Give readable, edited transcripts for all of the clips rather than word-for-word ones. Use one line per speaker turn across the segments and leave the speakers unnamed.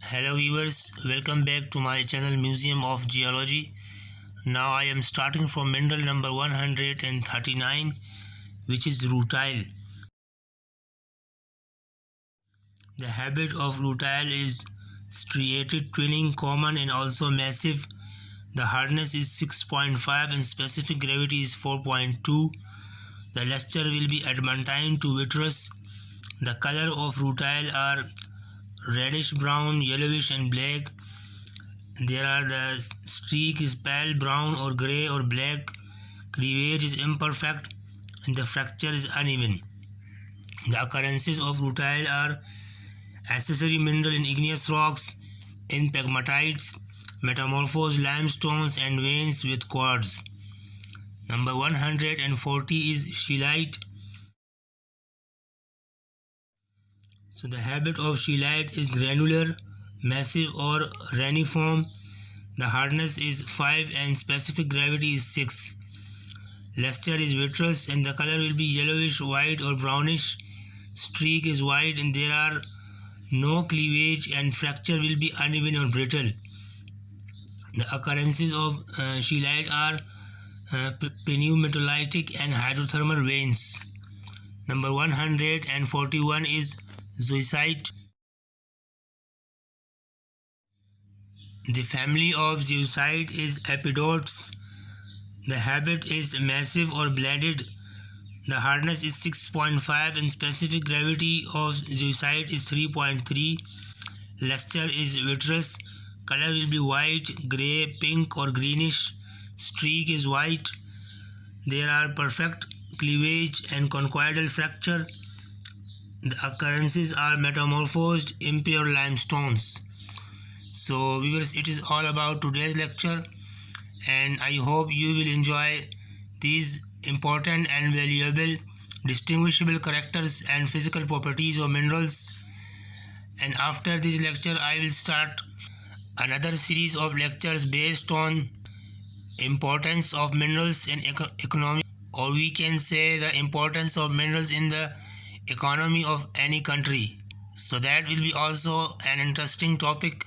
Hello viewers, welcome back to my channel Museum of Geology. Now I am starting from mineral number 139, which is rutile. The habit of rutile is striated twinning, common and also massive. The hardness is 6.5 and specific gravity is 4.2. The luster will be adamantine to vitreous. The color of rutile are reddish brown, yellowish and black. The streak is pale brown or grey or black. Cleavage is imperfect and the fracture is uneven. The occurrences of rutile are accessory mineral in igneous rocks, in pegmatites, metamorphosed limestones and veins with quartz. Number 140 is scheelite. So the habit of scheelite is granular, massive or reniform. The hardness is 5 and specific gravity is 6. Luster is vitreous and the color will be yellowish, white or brownish. Streak is white and there are no cleavage and fracture will be uneven or brittle. The occurrences of scheelite are pneumatolitic and hydrothermal veins. Number 141 is zoisite. The family of zoisite is epidotes. The habit is massive or bladed. The hardness is 6.5 and specific gravity of zoisite is 3.3. Luster is vitreous. Color will be white, grey, pink or greenish. Streak is white. There are perfect cleavage and conchoidal fracture. The occurrences are metamorphosed impure limestones. So viewers, it is all about today's lecture and I hope you will enjoy these important and valuable distinguishable characters and physical properties of minerals. And after this lecture I will start another series of lectures based on importance of minerals in economy, or we can say the importance of minerals in the economy of any country. So that will be also an interesting topic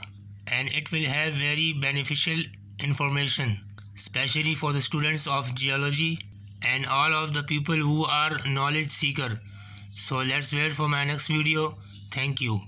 and it will have very beneficial information, especially for the students of geology and all of the people who are knowledge seeker. So let's wait for my next video. Thank you.